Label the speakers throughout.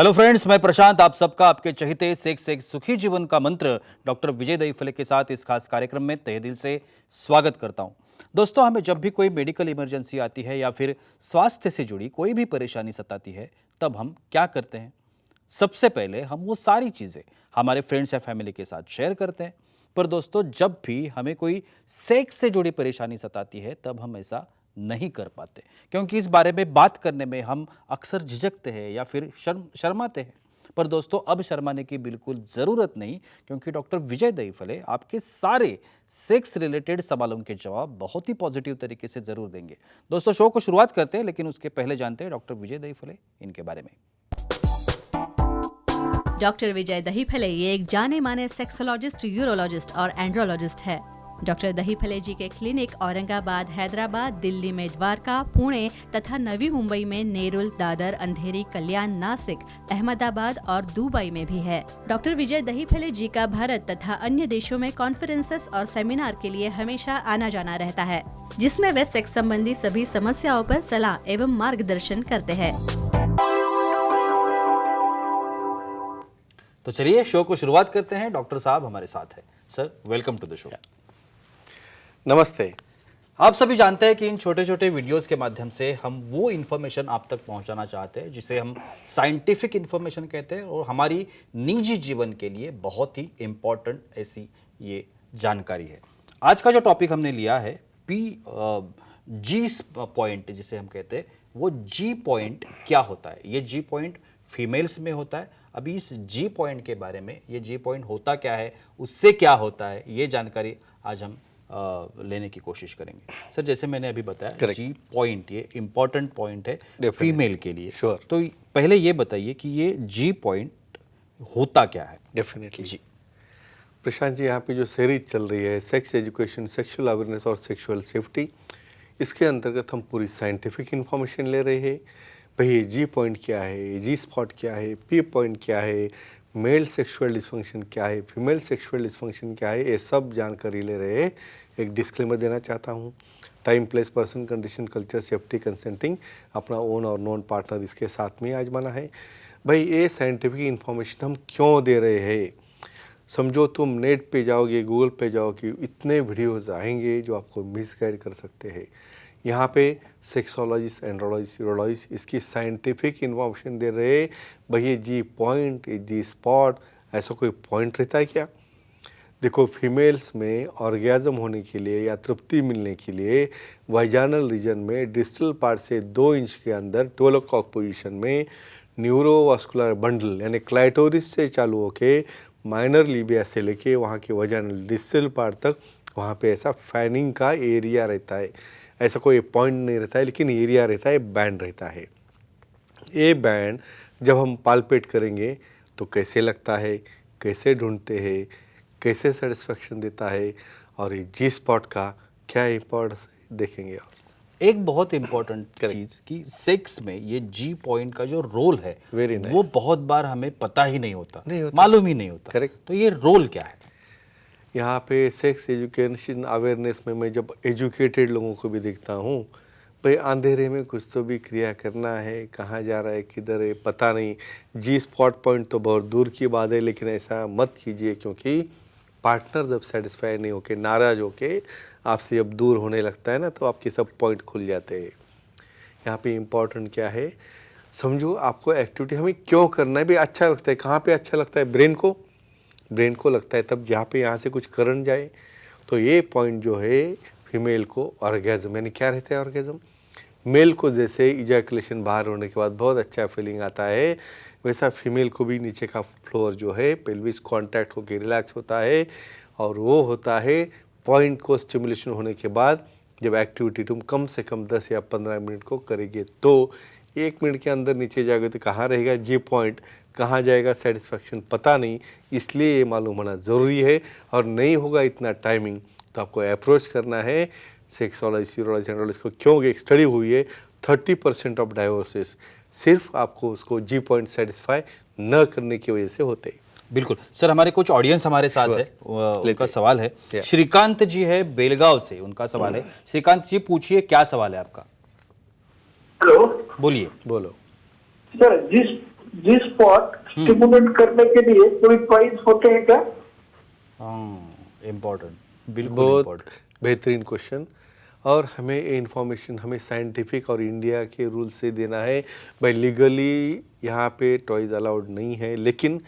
Speaker 1: Hello friends, मैं प्रशांत आप सबका आपके चहेते सेक्स से सुखी जीवन का मंत्र डॉक्टर विजय दहीफले के साथ इस खास कार्यक्रम में तहे दिल से स्वागत करता हूं। दोस्तों, हमें जब भी कोई मेडिकल इमरजेंसी आती है या फिर स्वास्थ्य से जुड़ी कोई भी परेशानी सताती है, तब हम क्या करते हैं? सबसे पहले हम वो सारी चीज़ें हमारे फ्रेंड्स या फैमिली के साथ शेयर करते हैं। पर दोस्तों, जब भी हमें कोई सेक्स से जुड़ी परेशानी सताती है, तब हम ऐसा नहीं कर पाते, क्योंकि इस बारे में बात करने में हम अक्सर झिझकते हैं या फिर शर्माते हैं। पर दोस्तों, अब शर्माने की बिल्कुल ज़रूरत नहीं, क्योंकि डॉक्टर विजय दहीफले आपके सारे सेक्स रिलेटेड सवालों के जवाब बहुत ही पॉजिटिव तरीके से ज़रूर देंगे। दोस्तों, शो को शुरुआत करते हैं, लेकिन उसके पहले जानते हैं डॉक्टर विजय दहीफले इनके बारे में।
Speaker 2: डॉक्टर विजय दहीफले ये एक जाने माने सेक्सोलॉजिस्ट, यूरोलॉजिस्ट और एंड्रोलॉजिस्ट है। डॉक्टर दहीफले जी के क्लिनिक औरंगाबाद, हैदराबाद, दिल्ली में द्वारका, पुणे तथा नवी मुंबई में नेरुल, दादर, अंधेरी, कल्याण, नासिक, अहमदाबाद और दुबई में भी है। डॉक्टर विजय दहीफले जी का भारत तथा अन्य देशों में कॉन्फ्रेंसेस और सेमिनार के लिए हमेशा आना जाना रहता है, जिसमें वे सेक्स संबंधी सभी समस्याओं पर सलाह एवं मार्गदर्शन करते हैं।
Speaker 1: तो चलिए शो को शुरुआत करते हैं। डॉक्टर साहब हमारे साथ है। Sir, welcome to the show.
Speaker 3: नमस्ते।
Speaker 1: आप सभी जानते हैं कि इन छोटे छोटे वीडियोस के माध्यम से हम वो इन्फॉर्मेशन आप तक पहुंचाना चाहते हैं जिसे हम साइंटिफिक इन्फॉर्मेशन कहते हैं, और हमारी निजी जीवन के लिए बहुत ही इम्पोर्टेंट ऐसी ये जानकारी है। आज का जो टॉपिक हमने लिया है जी पॉइंट जिसे हम कहते हैं, वो जी पॉइंट क्या होता है? ये जी पॉइंट फीमेल्स में होता है। अभी इस जी पॉइंट के बारे में, ये जी पॉइंट होता क्या है, उससे क्या होता है, ये जानकारी आज हम लेने की कोशिश करेंगे। सर, जैसे मैंने अभी बताया, जी पॉइंट ये इंपॉर्टेंट पॉइंट है फीमेल के लिए। तो पहले ये बताइए कि ये जी पॉइंट होता क्या है?
Speaker 3: डेफिनेटली जी प्रशांत जी, यहाँ पे जो सीरीज चल रही है सेक्स एजुकेशन, सेक्सुअल अवेयरनेस और सेक्सुअल सेफ्टी, इसके अंतर्गत हम पूरी साइंटिफिक इंफॉर्मेशन ले रहे हैं। भाई ये जी पॉइंट क्या है, जी स्पॉट क्या है, पी पॉइंट क्या है, मेल सेक्सुअल डिस्फंक्शन क्या है, फीमेल सेक्सुअल डिस्फंक्शन क्या है, ये सब जानकारी ले रहे हैं। एक डिस्क्लेमर देना चाहता हूँ, time, place, person, condition, culture, safety, consenting, अपना ओन और नॉन पार्टनर इसके साथ में आजमाना है। भाई ये साइंटिफिक इंफॉर्मेशन हम क्यों दे रहे हैं? समझो तुम नेट पे जाओगे, गूगल पे जाओगे, इतने वीडियोज़ आएंगे जो आपको मिसगाइड कर सकते हैं। यहाँ पे सेक्सोलॉजिस्ट, एंड्रोलॉजिस्ट, यूरोलॉजिस्ट इसकी साइंटिफिक इन्फॉर्मेशन दे रहे। भाई ये जी पॉइंट, जी स्पॉट, ऐसा कोई पॉइंट रहता है क्या? देखो, फीमेल्स में ऑर्गेज़म होने के लिए या तृप्ति मिलने के लिए वाइजानल रीजन में डिस्टल पार्ट से 2 इंच के अंदर 12 o'clock पोजीशन में न्यूरोवास्कुलर बंडल यानी क्लाइटोरिस से चालू होके माइनर लीबिया से लेके वहाँ के वाइजानल डिस्टल पार्ट तक, वहाँ पे ऐसा फैनिंग का एरिया रहता है। ऐसा कोई पॉइंट नहीं रहता है, लेकिन एरिया रहता है, बैंड रहता है। ये बैंड जब हम पाल्पेट करेंगे तो कैसे लगता है, कैसे ढूंढते हैं, कैसे सेटिस्फैक्शन देता है, और ये जी स्पॉट का क्या इम्पोर्टेंस देखेंगे।
Speaker 1: एक बहुत इंपॉर्टेंट चीज कि सेक्स में ये जी पॉइंट का जो रोल है, वो बहुत बार हमें पता ही नहीं होता, मालूम ही नहीं होता।
Speaker 3: करेक्ट।
Speaker 1: तो ये रोल क्या है?
Speaker 3: यहाँ पे सेक्स एजुकेशन अवेयरनेस में मैं जब एजुकेटेड लोगों को भी देखता हूँ, भाई अंधेरे में कुछ तो भी क्रिया करना है, कहाँ जा रहा है, किधर है, पता नहीं। जी स्पॉट पॉइंट तो बहुत दूर की बात है, लेकिन ऐसा मत कीजिए, क्योंकि पार्टनर जब सेटिस्फाई नहीं होके, नाराज़ होके आपसे जब दूर होने लगता है ना, तो आपके सब पॉइंट खुल जाते हैं। यहाँ पे इम्पोर्टेंट क्या है, समझो आपको एक्टिविटी हमें क्यों करना है। भाई अच्छा लगता है, कहाँ पे अच्छा लगता है? ब्रेन को लगता है तब जहाँ पे यहाँ से कुछ करंट जाए। तो ये पॉइंट जो है फीमेल को ऑर्गेज़म यानी क्या रहता है ऑर्गेज़म, मेल को जैसे इजैकुलेशन बाहर होने के बाद बहुत अच्छा फीलिंग आता है, वैसा फीमेल को भी नीचे का फ्लोर जो है पेल्विस कांटेक्ट होकर रिलैक्स होता है, और वो होता है पॉइंट को स्टिमुलेशन होने के बाद। जब एक्टिविटी तुम कम से कम 10 या 15 मिनट को करेंगे, तो 1 मिनट के अंदर नीचे जाओगे तो कहाँ रहेगा जी पॉइंट, कहाँ जाएगा सेटिस्फैक्शन, पता नहीं। इसलिए ये मालूम होना ज़रूरी है, और नहीं होगा इतना टाइमिंग तो आपको अप्रोच करना है सेक्सोलॉजिस्ट, यूरोलॉजिस्ट, एंड्रोलॉजिस्ट को। क्यों? एक स्टडी हुई है 30% ऑफ डाइवोर्सेस सिर्फ आपको उसको जी पॉइंट सेटिस्फाई न करने की वजह से होते।
Speaker 1: बिल्कुल सर, हमारे कुछ ऑडियंस हमारे साथ है, उनका सवाल है। श्रीकांत जी है बेलगांव से, उनका सवाल है। श्रीकांत जी, पूछिए, क्या सवाल है आपका?
Speaker 4: हेलो,
Speaker 3: बोलो।
Speaker 4: सर, जिस जी स्पॉट स्टिमुलेट करने के लिए कोई प्राइस होते हैं क्या?
Speaker 1: हाँ, इम्पोर्टेंट, बिल्कुल
Speaker 3: बहुत
Speaker 1: इम्पोर्टेंट।
Speaker 3: बेहतरीन क्वेश्चन। और हमें ये इन्फॉर्मेशन हमें साइंटिफिक और इंडिया के रूल से देना है। भाई लीगली यहाँ पे टॉयज अलाउड नहीं है, लेकिन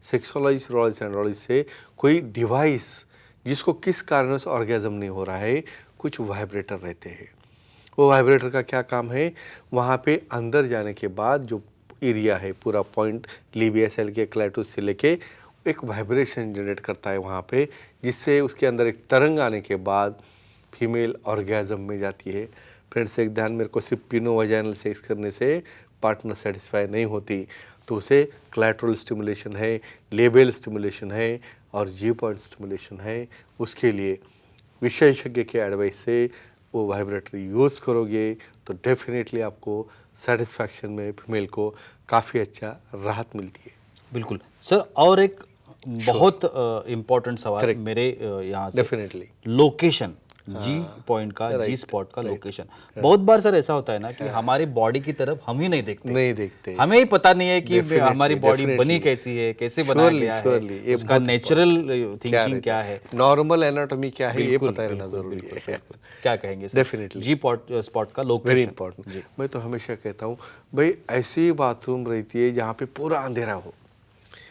Speaker 3: सेक्सोलॉजिस्ट रॉयल्स एंड रॉयल्स से कोई डिवाइस जिसको किस कारण से ऑर्गेजम नहीं हो रहा है, कुछ वाइब्रेटर रहते हैं। वो वाइब्रेटर का क्या काम है, वहाँ पे अंदर जाने के बाद जो एरिया है पूरा पॉइंट लिबिया सेल के क्लैटोस से लेके एक वाइब्रेशन जनरेट करता है वहाँ पे, जिससे उसके अंदर एक तरंग आने के बाद फीमेल ऑर्गेजम में जाती है। फ्रेंड्स एक ध्यान, मेरे को सिर्फ पिनो वजाइनल सेक्स करने से पार्टनर सेटिस्फाई नहीं होती, तो उसे क्लैटरल स्टिमुलेशन है, लेबल स्टिमुलेशन है और जी पॉइंट स्टिमुलेशन है। उसके लिए विशेषज्ञ के एडवाइस से वो वाइब्रेटर यूज़ करोगे तो डेफिनेटली आपको सेटिस्फैक्शन में फीमेल को काफ़ी अच्छा राहत मिलती है।
Speaker 1: बिल्कुल सर, और एक बहुत इम्पोर्टेंट सवाल
Speaker 3: Correct.
Speaker 1: मेरे यहाँ से,
Speaker 3: डेफिनेटली
Speaker 1: लोकेशन, जी पॉइंट का, जी स्पॉट का लोकेशन। बहुत बार सर ऐसा होता है ना कि हमारी बॉडी की तरफ हम ही नहीं देखते, हमें ही पता नहीं है कि
Speaker 3: Definitely,
Speaker 1: हमारी बॉडी बनी
Speaker 3: definitely.
Speaker 1: कैसी है, कैसे बनाया
Speaker 3: Surely,
Speaker 1: गया
Speaker 3: surely,
Speaker 1: है,
Speaker 3: ये
Speaker 1: उसका
Speaker 3: बहुत
Speaker 1: नेचुरल
Speaker 3: क्या
Speaker 1: थिंकिंग
Speaker 3: रहता
Speaker 1: क्या है।
Speaker 3: नॉर्मल एनाटॉमी क्या है, ये
Speaker 1: बिल्कुल,
Speaker 3: पता रहना
Speaker 1: बिल्कुल,
Speaker 3: जरूरी
Speaker 1: बिल्कुल,
Speaker 3: है।
Speaker 1: बिल्कुल। क्या कहेंगे सर?
Speaker 3: Definitely.
Speaker 1: जी स्पॉट का लोकेशन
Speaker 3: वेरी इंपॉर्टेंट। मैं तो हमेशा कहता हूँ भाई ऐसी बाथरूम रहती है जहाँ पे पूरा अंधेरा हो।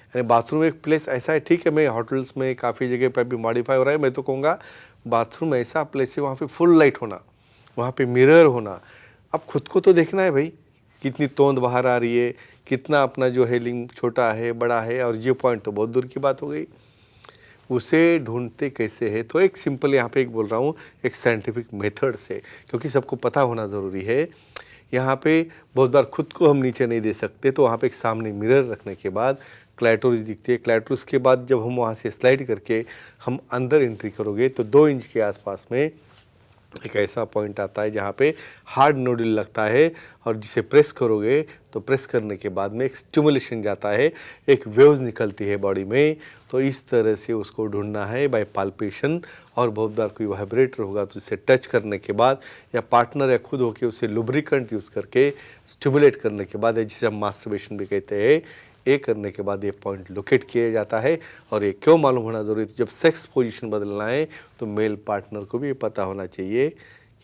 Speaker 3: यानी बाथरूम एक प्लेस ऐसा है, ठीक है मैं होटल्स में काफ़ी जगह पे भी मॉडिफाई हो रहा है, मैं तो कहूँगा बाथरूम ऐसा प्लेस है वहाँ पे फुल लाइट होना, वहाँ पे मिरर होना। अब खुद को तो देखना है भाई, कितनी तोंद बाहर आ रही है, कितना अपना जो है लिंग छोटा है बड़ा है, और ये पॉइंट तो बहुत दूर की बात हो गई। उसे ढूंढते कैसे है, तो एक सिंपल यहाँ पे एक बोल रहा हूँ, एक साइंटिफिक मेथड से, क्योंकि सबको पता होना ज़रूरी है। यहाँ पे बहुत बार खुद को हम नीचे नहीं दे सकते, तो वहाँ पे एक सामने मिरर रखने के बाद क्लैटोरिस दिखती है। क्लैटोरिस के बाद जब हम वहाँ से स्लाइड करके हम अंदर एंट्री करोगे तो 2 इंच के आसपास में एक ऐसा पॉइंट आता है जहाँ पे हार्ड नोडल लगता है, और जिसे प्रेस करोगे तो प्रेस करने के बाद में एक स्टिमुलेशन जाता है, एक वेव्स निकलती है बॉडी में। तो इस तरह से उसको ढूंढना है बाय पाल्पेशन, और बहुत बार कोई वाइब्रेटर होगा तो उसे टच करने के बाद, या पार्टनर या खुद होके उसे लुब्रिकेंट यूज़ करके स्टिमुलेट करने के बाद, जिसे हम मास्टरबेशन भी कहते हैं, ये करने के बाद ये पॉइंट लोकेट किया जाता है। और ये क्यों मालूम होना ज़रूरी है, जब सेक्स पोजीशन बदलना है तो मेल पार्टनर को भी ये पता होना चाहिए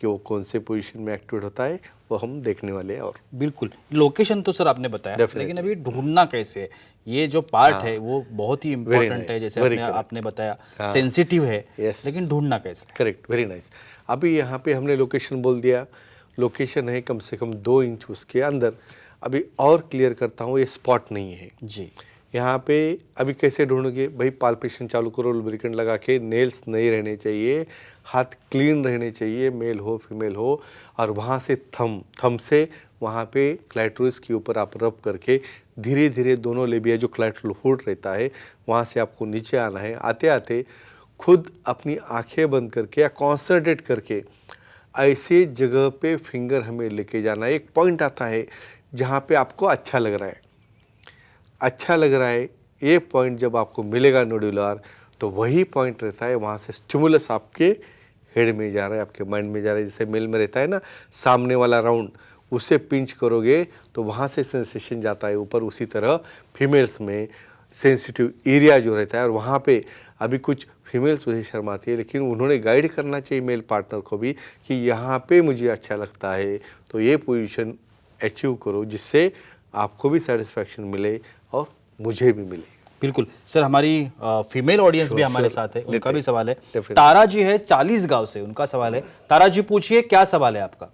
Speaker 3: कि वो कौन से पोजीशन में एक्टिवेट होता है, वो हम देखने वाले हैं। और
Speaker 1: बिल्कुल, लोकेशन तो सर आपने बताया,
Speaker 3: Definitely.
Speaker 1: लेकिन अभी ढूंढना कैसे है, ये जो पार्ट है वो बहुत ही इम्पोर्टेंट है,
Speaker 3: nice,
Speaker 1: जैसे
Speaker 3: very
Speaker 1: आपने बताया
Speaker 3: हाँ।
Speaker 1: सेंसिटिव है,
Speaker 3: Yes.
Speaker 1: लेकिन ढूंढना कैसे?
Speaker 3: Correct, very nice. अभी यहाँ पे हमने लोकेशन बोल दिया, लोकेशन है कम से कम 2 इंच उसके अंदर। अभी और क्लियर करता हूँ, ये स्पॉट नहीं है
Speaker 1: जी,
Speaker 3: यहाँ पे। अभी कैसे ढूंढोगे भाई, पाल्पेशन चालू करो, लुब्रिकेंट लगा के, नेल्स नहीं रहने चाहिए, हाथ क्लीन रहने चाहिए, मेल हो फीमेल हो, और वहाँ से थम से वहाँ पे क्लैटोरिस के ऊपर आप रब करके धीरे धीरे दोनों लेबिया जो क्लैटरल हुड रहता है वहाँ से आपको नीचे आना है। आते आते खुद अपनी आंखें बंद करके या कॉन्संट्रेट करके ऐसे जगह पे फिंगर हमें लेके जाना है। एक पॉइंट आता है जहाँ पे आपको अच्छा लग रहा है, अच्छा लग रहा है, ये पॉइंट जब आपको मिलेगा नोडुलर, तो वही पॉइंट रहता है, वहाँ से स्टिमुलस आपके हेड में जा रहा है, आपके माइंड में जा रहा है। जैसे मेल में रहता है ना सामने वाला राउंड, उसे पिंच करोगे तो वहाँ से सेंसेशन जाता है ऊपर। उसी तरह फीमेल्स में सेंसिटिव एरिया जो रहता है, और वहाँ पे अभी कुछ फीमेल्स मुझे शर्माती है, लेकिन उन्होंने गाइड करना चाहिए मेल पार्टनर को भी कि यहाँ पे मुझे अच्छा लगता है, तो ये पोजीशन अचीव करो, जिससे आपको भी सेटिस्फैक्शन मिले और मुझे भी मिले।
Speaker 1: बिल्कुल सर, हमारी फीमेल ऑडियंस भी हमारे
Speaker 3: sure.
Speaker 1: साथ है, उनका
Speaker 3: लेते
Speaker 1: भी सवाल है।
Speaker 3: Definitely.
Speaker 1: तारा जी है 40 गांव से, उनका सवाल है। तारा जी पूछिए, क्या सवाल है आपका?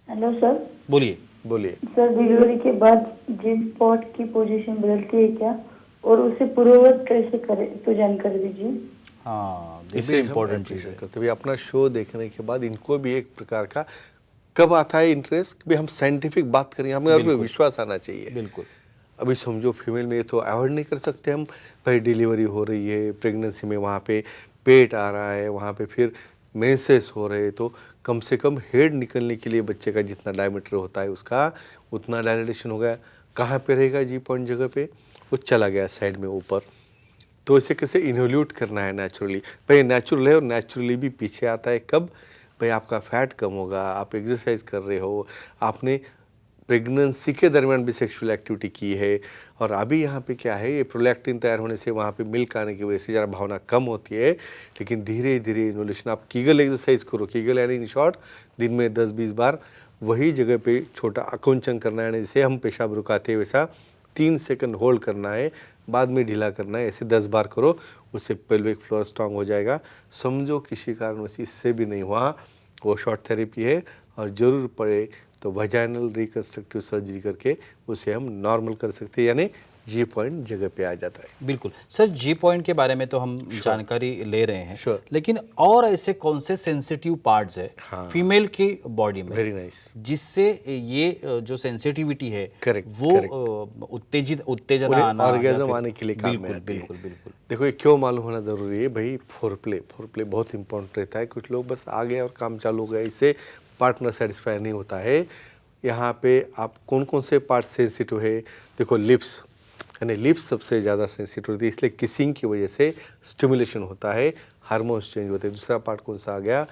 Speaker 5: Hello sir.
Speaker 1: बोलिए।
Speaker 3: बोलिए।
Speaker 5: सर डिलीवरी के बाद जी स्पॉट की पोजीशन बदलती है क्या, और उसे पूर्ववत कैसे करें, तो जानकारी दीजिए।
Speaker 1: हाँ,
Speaker 3: इसे
Speaker 1: इम्पोर्टेंट चीज़ है।
Speaker 3: करते हुए अपना शो देखने के बाद इनको भी एक प्रकार का कब आता है इंटरेस्ट कि हम साइंटिफिक बात करें, हमें और विश्वास आना चाहिए।
Speaker 1: बिल्कुल।
Speaker 3: अभी समझो फीमेल में तो अवॉइड नहीं कर सकते हम, भाई डिलीवरी हो रही है, प्रेगनेंसी में वहाँ पे पेट आ रहा है, वहाँ पे फिर मेंसेस हो रहे, तो कम से कम हेड निकलने के लिए बच्चे का जितना डायमीटर होता है उसका उतना डायलेटेशन हो गया। कहाँ पे रहेगा जी पॉइंट जगह पे, वो चला गया साइड में ऊपर। तो इसे कैसे इन्होल्यूट करना है नेचुरली, भाई नेचुरल है, और नेचुरली भी पीछे आता है कब, भाई आपका फैट कम होगा, आप एक्सरसाइज कर रहे हो, आपने प्रेगनेंसी के दरमियान भी सेक्सुअल एक्टिविटी की है, और अभी यहाँ पे क्या है, ये प्रोलैक्टिन तैयार होने से वहाँ पे मिल्क आने की वजह से ज़रा भावना कम होती है, लेकिन धीरे धीरे इन्वोल्यूशन, आप कीगल एक्सरसाइज करो, कीगल यानी इन शॉर्ट दिन में 10-20 बार वही जगह पे छोटा आकुंचन करना है, जैसे हम पेशाब रुकाते हैं वैसा 3 सेकंड होल्ड करना है, बाद में ढीला करना है, ऐसे 10 बार करो, उससे पेल्विक फ्लोर स्ट्रांग हो जाएगा। समझो किसी कारणवश इससे भी नहीं हुआ, वो शॉर्ट थेरेपी है, और ज़रूर पड़े तो वजाइनल रिकन्स्ट्रक्टिव सर्जरी करके उसे हम नॉर्मल कर सकते हैं, यानी जी पॉइंट जगह पे आ जाता है।
Speaker 1: बिल्कुल सर, जी पॉइंट के बारे में तो हम जानकारी ले रहे हैं,
Speaker 3: Sure.
Speaker 1: लेकिन और ऐसे कौन से सेंसिटिव पार्ट्स है फीमेल की बॉडी में
Speaker 3: वेरी नाइस।
Speaker 1: जिससे ये जो सेंसिटिविटी है
Speaker 3: Correct,
Speaker 1: वो उत्तेजना
Speaker 3: उन्हें
Speaker 1: आना या
Speaker 3: ऑर्गेजम
Speaker 1: फिर-
Speaker 3: आने के लिए काम में
Speaker 1: बिल्कुल
Speaker 3: आती है।
Speaker 1: बिल्कुल बिल्कुल
Speaker 3: देखो ये क्यों मालूम होना ज़रूरी है भाई, फोरप्ले बहुत इंपॉर्टेंट रहता है। कुछ लोग बस आ गए और काम चालू हो गया, इससे पार्टनर सेटिस्फाई नहीं होता है। यहाँ पे आप कौन कौन से पार्ट सेंसिटिव है, देखो लिप्स, यानी लिप्स सबसे ज़्यादा सेंसिटिव होती है, इसलिए किसिंग की वजह से स्टिमुलेशन होता है, हार्मोन्स चेंज होते हैं। दूसरा पार्ट कौन सा आ गया,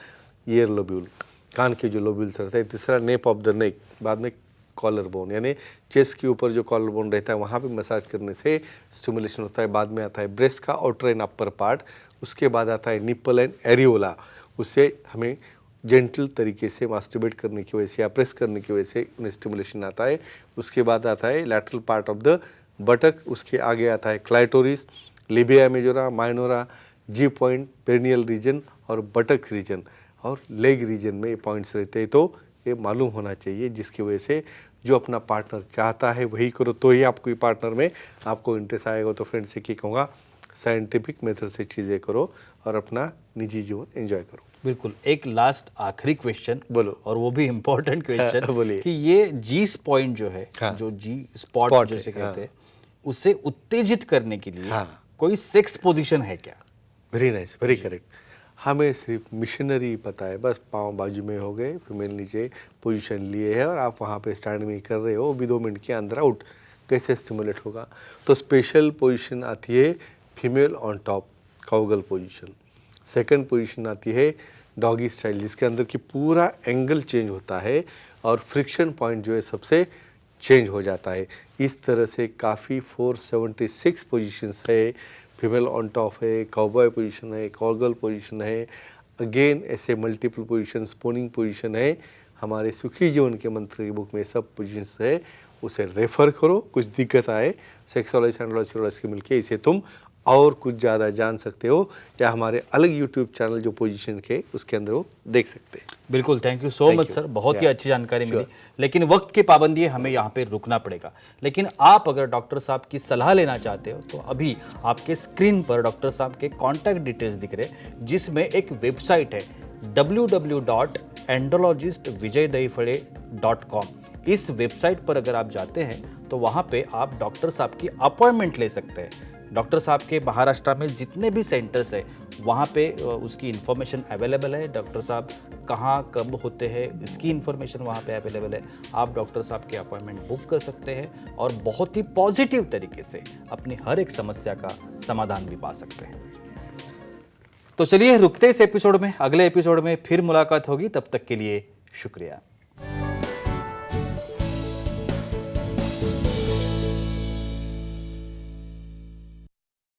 Speaker 3: ईयर लोब्यूल, कान के जो लोब्यूल्स रहते हैं। तीसरा नेप ऑफ द नेक, बाद में कॉलर बोन, यानी चेस्ट के ऊपर जो कॉलर बोन रहता है वहाँ पे मसाज करने से स्टिमुलेशन होता है। बाद में आता है ब्रेस्ट का आउटर एंड अपर पार्ट, उसके बाद आता है निप्पल एंड एरियोला, उससे हमें जेंटल तरीके से मास्टरबेट करने की वजह से या प्रेस करने की वजह से उन्हें स्टिमुलेशन आता है। उसके बाद आता है लैटरल पार्ट ऑफ द बटक, उसके आगे आता है क्लाइटोरिस, लिबिया मेजोरा, माइनोरा, जी पॉइंट, पेरिनियल रीजन और बटक रीजन और लेग रीजन में ये पॉइंट्स रहते हैं। तो ये मालूम होना चाहिए, जिसकी वजह से जो अपना पार्टनर चाहता है वही करो, तो ही आपको पार्टनर में आपको इंटरेस्ट आएगा। तो फ्रेंड से क्या कहूँगा, साइंटिफिक मेथड से चीज़ें करो और अपना निजी जीवन एंजॉय करो।
Speaker 1: बिल्कुल। एक लास्ट आखिरी क्वेश्चन
Speaker 3: बोलो।
Speaker 1: और वो भी इम्पोर्टेंट क्वेश्चन
Speaker 3: बोलिए।
Speaker 1: कि ये जी पॉइंट जो है,
Speaker 3: हाँ।
Speaker 1: जो जी स्पॉट
Speaker 3: Spot
Speaker 1: जैसे
Speaker 3: है,
Speaker 1: कहते हैं, उसे उत्तेजित करने के लिए
Speaker 3: हाँ।
Speaker 1: कोई सेक्स पोजीशन है क्या?
Speaker 3: Very nice, very correct. हमें सिर्फ मिशनरी पता है, बस पाँव बाजू में हो गए, फीमेल नीचे पोजीशन लिए है और आप वहाँ पे स्टैंड में कर रहे हो, भी 2 मिनट के अंदर आउट, कैसे स्टिमुलेट होगा? तो स्पेशल पोजीशन आती है female on top, cowgirl position. Second position आती है डॉगी स्टाइल, जिसके अंदर की पूरा एंगल चेंज होता है और फ्रिक्शन पॉइंट जो है सबसे चेंज हो जाता है। इस तरह से काफ़ी 476 पोजीशंस है, फीमेल ऑन टॉप है, काउबॉय पोजीशन है, काउगल पोजीशन है, अगेन ऐसे मल्टीपल पोजीशन, स्पूनिंग पोजीशन है। हमारे सुखी जीवन के मंत्र की बुक में सब पोजीशंस है, उसे रेफर करो। कुछ दिक्कत आए सेक्सोलॉजी एंड्रोलॉजी के मिलके इसे तुम और कुछ ज़्यादा जान सकते हो, या हमारे अलग यूट्यूब चैनल जो पोजीशन के उसके अंदर वो देख सकते हैं।
Speaker 1: बिल्कुल, thank you so
Speaker 3: Thank
Speaker 1: much
Speaker 3: you.
Speaker 1: Sir, बहुत ही
Speaker 3: Yeah.
Speaker 1: अच्छी जानकारी मिली। लेकिन वक्त की पाबंदी है, हमें यहाँ पे रुकना पड़ेगा। लेकिन आप अगर डॉक्टर साहब की सलाह लेना चाहते हो तो अभी आपके स्क्रीन पर डॉक्टर साहब के कॉन्टैक्ट डिटेल्स दिख रहे हैं, जिसमें एक वेबसाइट है www.andrologistvijaydahifale.com। इस वेबसाइट पर अगर आप जाते हैं तो वहाँ पे आप डॉक्टर साहब की अपॉइंटमेंट ले सकते हैं। डॉक्टर साहब के महाराष्ट्र में जितने भी सेंटर्स हैं वहाँ पे उसकी इन्फॉर्मेशन अवेलेबल है। डॉक्टर साहब कहाँ कब होते हैं इसकी इन्फॉर्मेशन वहाँ पे अवेलेबल है। आप डॉक्टर साहब की अपॉइंटमेंट बुक कर सकते हैं और बहुत ही पॉजिटिव तरीके से अपनी हर एक समस्या का समाधान भी पा सकते हैं। तो चलिए रुकते इस एपिसोड में, अगले एपिसोड में फिर मुलाकात होगी। तब तक के लिए शुक्रिया।